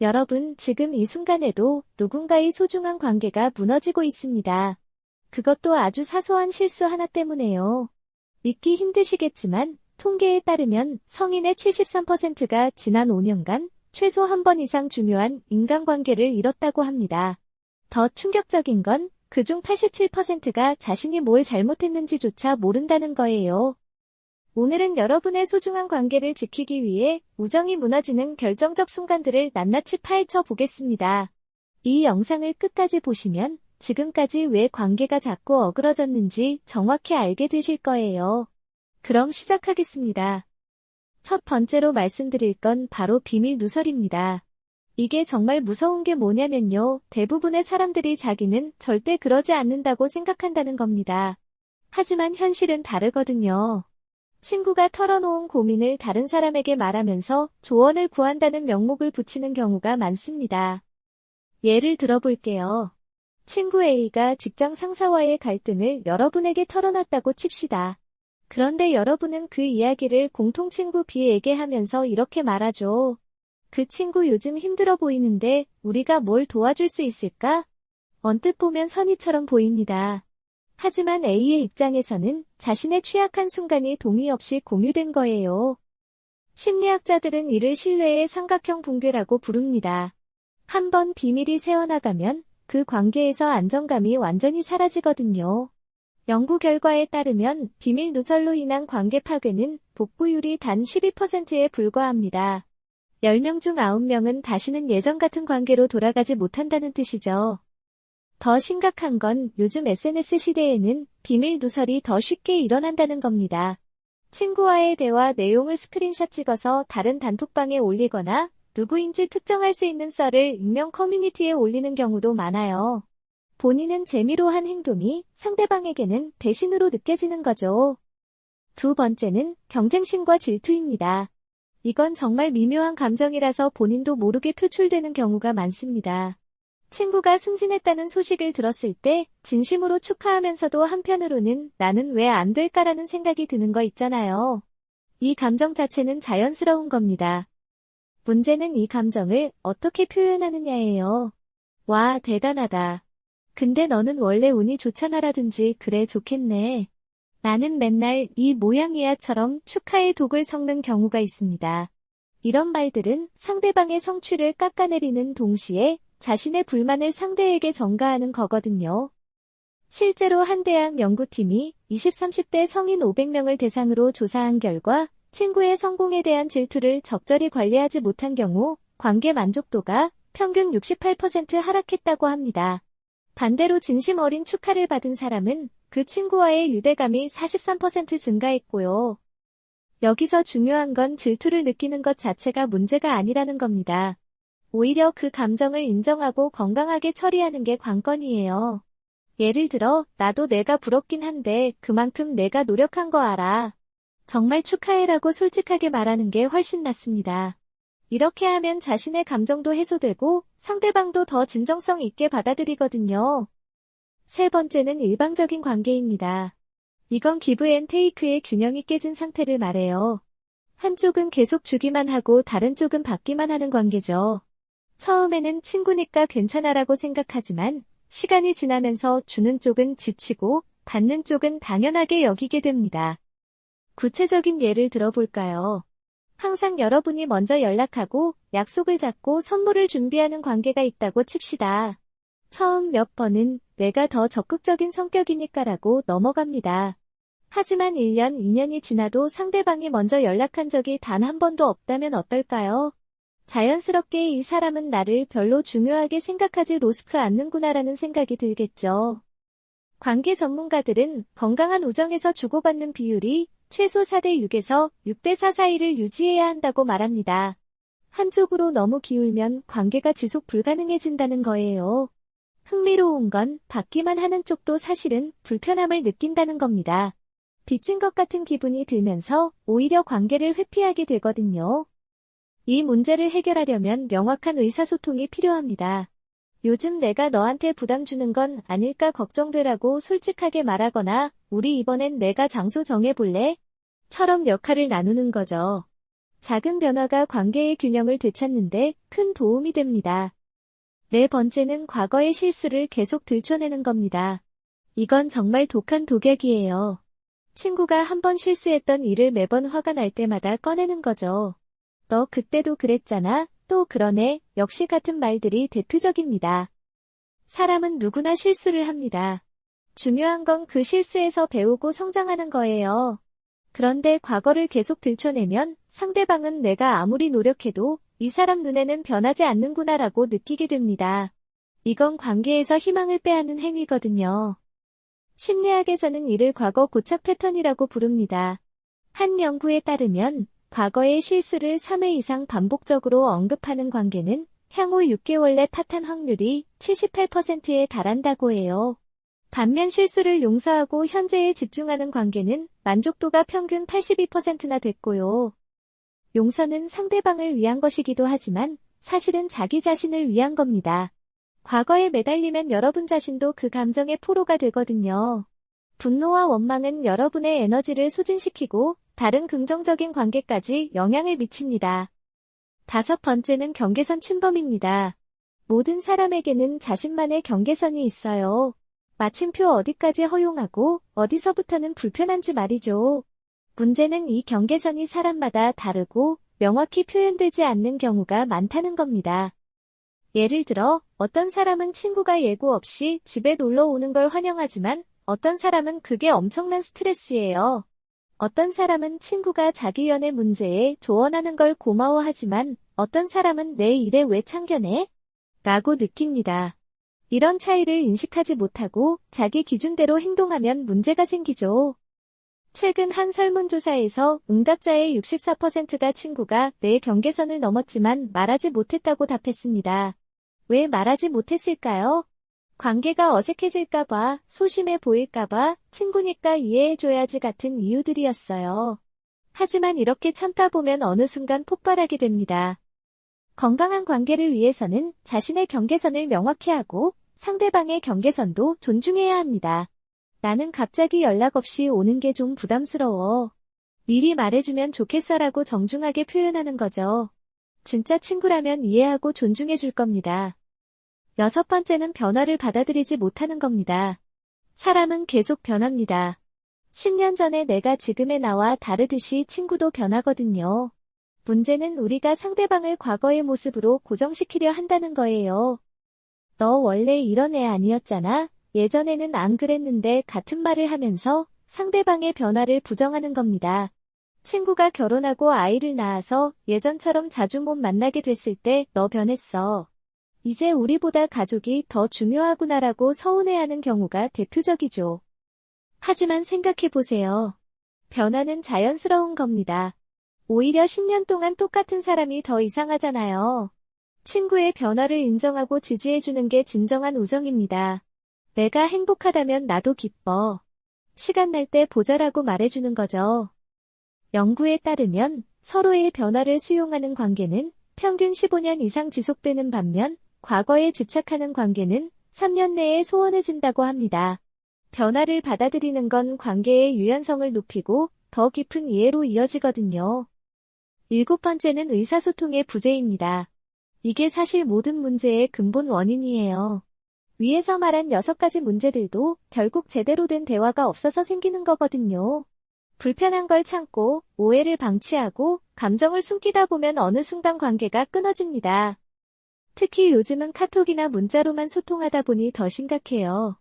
여러분, 지금 이 순간에도 누군가의 소중한 관계가 무너지고 있습니다. 그것도 아주 사소한 실수 하나 때문에요. 믿기 힘드시겠지만 통계에 따르면 성인의 73%가 지난 5년간 최소 한 번 이상 중요한 인간관계를 잃었다고 합니다. 더 충격적인 건 그중 87%가 자신이 뭘 잘못했는지조차 모른다는 거예요. 오늘은 여러분의 소중한 관계를 지키기 위해 우정이 무너지는 결정적 순간들을 낱낱이 파헤쳐 보겠습니다. 이 영상을 끝까지 보시면 지금까지 왜 관계가 자꾸 어그러졌는지 정확히 알게 되실 거예요. 그럼 시작하겠습니다. 첫 번째로 말씀드릴 건 바로 비밀 누설입니다. 이게 정말 무서운 게 뭐냐면요. 대부분의 사람들이 자기는 절대 그러지 않는다고 생각한다는 겁니다. 하지만 현실은 다르거든요. 친구가 털어놓은 고민을 다른 사람에게 말하면서 조언을 구한다는 명목을 붙이는 경우가 많습니다. 예를 들어볼게요. 친구 A가 직장 상사와의 갈등을 여러분에게 털어놨다고 칩시다. 그런데 여러분은 그 이야기를 공통 친구 B에게 하면서 이렇게 말하죠. 그 친구 요즘 힘들어 보이는데 우리가 뭘 도와줄 수 있을까? 언뜻 보면 선의처럼 보입니다. 하지만 A의 입장에서는 자신의 취약한 순간이 동의 없이 공유된 거예요. 심리학자들은 이를 신뢰의 삼각형 붕괴라고 부릅니다. 한번 비밀이 새어나가면 그 관계에서 안정감이 완전히 사라지거든요. 연구 결과에 따르면 비밀 누설로 인한 관계 파괴는 복구율이 단 12%에 불과합니다. 10명 중 9명은 다시는 예전 같은 관계로 돌아가지 못한다는 뜻이죠. 더 심각한 건 요즘 SNS 시대에는 비밀 누설이 더 쉽게 일어난다는 겁니다. 친구와의 대화 내용을 스크린샷 찍어서 다른 단톡방에 올리거나 누구인지 특정할 수 있는 썰을 익명 커뮤니티에 올리는 경우도 많아요. 본인은 재미로 한 행동이 상대방에게는 배신으로 느껴지는 거죠. 두 번째는 경쟁심과 질투입니다. 이건 정말 미묘한 감정이라서 본인도 모르게 표출되는 경우가 많습니다. 친구가 승진했다는 소식을 들었을 때 진심으로 축하하면서도 한편으로는 나는 왜 안 될까라는 생각이 드는 거 있잖아요. 이 감정 자체는 자연스러운 겁니다. 문제는 이 감정을 어떻게 표현하느냐예요. 와, 대단하다. 근데 너는 원래 운이 좋잖아라든지 그래 좋겠네. 나는 맨날 이 모양이야처럼 축하의 독을 섞는 경우가 있습니다. 이런 말들은 상대방의 성취를 깎아내리는 동시에 자신의 불만을 상대에게 전가하는 거거든요. 실제로 한 대학 연구팀이 20, 30대 성인 500명을 대상으로 조사한 결과 친구의 성공에 대한 질투를 적절히 관리하지 못한 경우 관계 만족도가 평균 68% 하락했다고 합니다. 반대로 진심 어린 축하를 받은 사람은 그 친구와의 유대감이 43% 증가했고요. 여기서 중요한 건 질투를 느끼는 것 자체가 문제가 아니라는 겁니다. 오히려 그 감정을 인정하고 건강하게 처리하는 게 관건이에요. 예를 들어, 나도 내가 부럽긴 한데 그만큼 내가 노력한 거 알아. 정말 축하해라고 솔직하게 말하는 게 훨씬 낫습니다. 이렇게 하면 자신의 감정도 해소되고 상대방도 더 진정성 있게 받아들이거든요. 세 번째는 일방적인 관계입니다. 이건 기브 앤 테이크의 균형이 깨진 상태를 말해요. 한쪽은 계속 주기만 하고 다른 쪽은 받기만 하는 관계죠. 처음에는 친구니까 괜찮아라고 생각하지만 시간이 지나면서 주는 쪽은 지치고 받는 쪽은 당연하게 여기게 됩니다. 구체적인 예를 들어볼까요? 항상 여러분이 먼저 연락하고 약속을 잡고 선물을 준비하는 관계가 있다고 칩시다. 처음 몇 번은 내가 더 적극적인 성격이니까라고 넘어갑니다. 하지만 1년, 2년이 지나도 상대방이 먼저 연락한 적이 단 한 번도 없다면 어떨까요? 자연스럽게 이 사람은 나를 별로 중요하게 생각하지 않는구나라는 생각이 들겠죠. 관계 전문가들은 건강한 우정에서 주고받는 비율이 최소 4대6에서 6대4 사이를 유지해야 한다고 말합니다. 한쪽으로 너무 기울면 관계가 지속 불가능해진다는 거예요. 흥미로운 건 받기만 하는 쪽도 사실은 불편함을 느낀다는 겁니다. 빚진 것 같은 기분이 들면서 오히려 관계를 회피하게 되거든요. 이 문제를 해결하려면 명확한 의사소통이 필요합니다. 요즘 내가 너한테 부담 주는 건 아닐까 걱정되라고 솔직하게 말하거나 우리 이번엔 내가 장소 정해볼래? 처럼 역할을 나누는 거죠. 작은 변화가 관계의 균형을 되찾는데 큰 도움이 됩니다. 네 번째는 과거의 실수를 계속 들춰내는 겁니다. 이건 정말 독한 독약이에요. 친구가 한 번 실수했던 일을 매번 화가 날 때마다 꺼내는 거죠. 너 그때도 그랬잖아. 또 그러네. 역시 같은 말들이 대표적입니다. 사람은 누구나 실수를 합니다. 중요한 건 그 실수에서 배우고 성장하는 거예요. 그런데 과거를 계속 들춰내면 상대방은 내가 아무리 노력해도 이 사람 눈에는 변하지 않는구나라고 느끼게 됩니다. 이건 관계에서 희망을 빼앗는 행위거든요. 심리학에서는 이를 과거 고착 패턴이라고 부릅니다. 한 연구에 따르면 과거의 실수를 3회 이상 반복적으로 언급하는 관계는 향후 6개월 내 파탄 확률이 78%에 달한다고 해요. 반면 실수를 용서하고 현재에 집중하는 관계는 만족도가 평균 82%나 됐고요. 용서는 상대방을 위한 것이기도 하지만 사실은 자기 자신을 위한 겁니다. 과거에 매달리면 여러분 자신도 그 감정의 포로가 되거든요. 분노와 원망은 여러분의 에너지를 소진시키고 다른 긍정적인 관계까지 영향을 미칩니다. 다섯 번째는 경계선 침범입니다. 모든 사람에게는 자신만의 경계선이 있어요. 마침표 어디까지 허용하고 어디서부터는 불편한지 말이죠. 문제는 이 경계선이 사람마다 다르고 명확히 표현되지 않는 경우가 많다는 겁니다. 예를 들어 어떤 사람은 친구가 예고 없이 집에 놀러 오는 걸 환영하지만 어떤 사람은 그게 엄청난 스트레스예요. 어떤 사람은 친구가 자기 연애 문제에 조언하는 걸 고마워하지만 어떤 사람은 내 일에 왜 참견해? 라고 느낍니다. 이런 차이를 인식하지 못하고 자기 기준대로 행동하면 문제가 생기죠. 최근 한 설문조사에서 응답자의 64%가 친구가 내 경계선을 넘었지만 말하지 못했다고 답했습니다. 왜 말하지 못했을까요? 관계가 어색해질까봐, 소심해 보일까봐, 친구니까 이해해줘야지 같은 이유들이었어요. 하지만 이렇게 참다 보면 어느 순간 폭발하게 됩니다. 건강한 관계를 위해서는 자신의 경계선을 명확히 하고 상대방의 경계선도 존중해야 합니다. 나는 갑자기 연락 없이 오는 게 좀 부담스러워. 미리 말해주면 좋겠어라고 정중하게 표현하는 거죠. 진짜 친구라면 이해하고 존중해 줄 겁니다. 여섯 번째는 변화를 받아들이지 못하는 겁니다. 사람은 계속 변합니다. 10년 전에 내가 지금의 나와 다르듯이 친구도 변하거든요. 문제는 우리가 상대방을 과거의 모습으로 고정시키려 한다는 거예요. 너 원래 이런 애 아니었잖아. 예전에는 안 그랬는데 같은 말을 하면서 상대방의 변화를 부정하는 겁니다. 친구가 결혼하고 아이를 낳아서 예전처럼 자주 못 만나게 됐을 때 너 변했어. 이제 우리보다 가족이 더 중요하구나라고 서운해하는 경우가 대표적이죠. 하지만 생각해보세요. 변화는 자연스러운 겁니다. 오히려 10년 동안 똑같은 사람이 더 이상하잖아요. 친구의 변화를 인정하고 지지해주는 게 진정한 우정입니다. 내가 행복하다면 나도 기뻐. 시간 날 때 보자라고 말해주는 거죠. 연구에 따르면 서로의 변화를 수용하는 관계는 평균 15년 이상 지속되는 반면 과거에 집착하는 관계는 3년 내에 소원해진다고 합니다. 변화를 받아들이는 건 관계의 유연성을 높이고 더 깊은 이해로 이어지거든요. 일곱 번째는 의사소통의 부재입니다. 이게 사실 모든 문제의 근본 원인이에요. 위에서 말한 6가지 문제들도 결국 제대로 된 대화가 없어서 생기는 거거든요. 불편한 걸 참고 오해를 방치하고 감정을 숨기다 보면 어느 순간 관계가 끊어집니다. 특히 요즘은 카톡이나 문자로만 소통하다 보니 더 심각해요.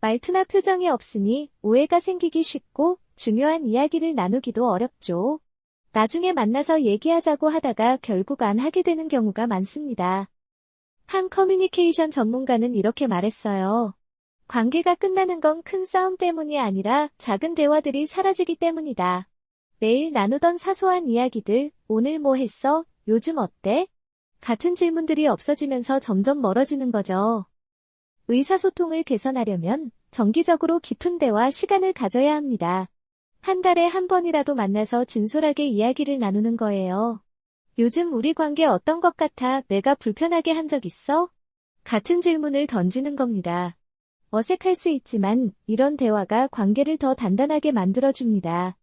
말투나 표정이 없으니 오해가 생기기 쉽고 중요한 이야기를 나누기도 어렵죠. 나중에 만나서 얘기하자고 하다가 결국 안 하게 되는 경우가 많습니다. 한 커뮤니케이션 전문가는 이렇게 말했어요. 관계가 끝나는 건 큰 싸움 때문이 아니라 작은 대화들이 사라지기 때문이다. 매일 나누던 사소한 이야기들, 오늘 뭐 했어? 요즘 어때? 같은 질문들이 없어지면서 점점 멀어지는 거죠. 의사소통을 개선하려면 정기적으로 깊은 대화 시간을 가져야 합니다. 한 달에 한 번이라도 만나서 진솔하게 이야기를 나누는 거예요. 요즘 우리 관계 어떤 것 같아? 내가 불편하게 한 적 있어? 같은 질문을 던지는 겁니다. 어색할 수 있지만 이런 대화가 관계를 더 단단하게 만들어줍니다.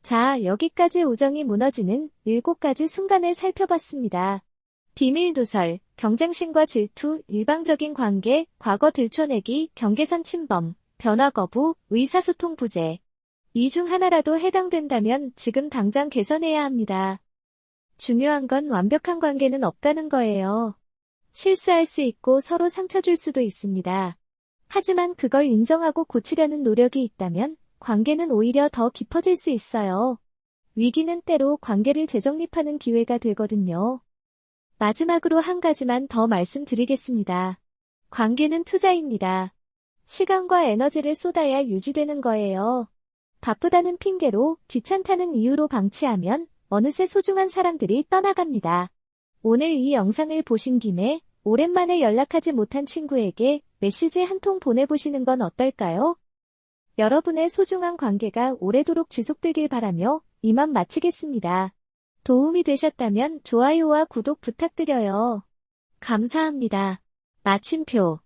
자, 여기까지 우정이 무너지는 7가지 순간을 살펴봤습니다. 비밀누설, 경쟁심과 질투, 일방적인 관계, 과거 들춰내기, 경계선 침범, 변화 거부, 의사소통 부재. 이 중 하나라도 해당된다면 지금 당장 개선해야 합니다. 중요한 건 완벽한 관계는 없다는 거예요. 실수할 수 있고 서로 상처 줄 수도 있습니다. 하지만 그걸 인정하고 고치려는 노력이 있다면 관계는 오히려 더 깊어질 수 있어요. 위기는 때로 관계를 재정립하는 기회가 되거든요. 마지막으로 한 가지만 더 말씀드리겠습니다. 관계는 투자입니다. 시간과 에너지를 쏟아야 유지되는 거예요. 바쁘다는 핑계로, 귀찮다는 이유로 방치하면 어느새 소중한 사람들이 떠나갑니다. 오늘 이 영상을 보신 김에 오랜만에 연락하지 못한 친구에게 메시지 한 통 보내보시는 건 어떨까요? 여러분의 소중한 관계가 오래도록 지속되길 바라며 이만 마치겠습니다. 도움이 되셨다면 좋아요와 구독 부탁드려요. 감사합니다. 마침표.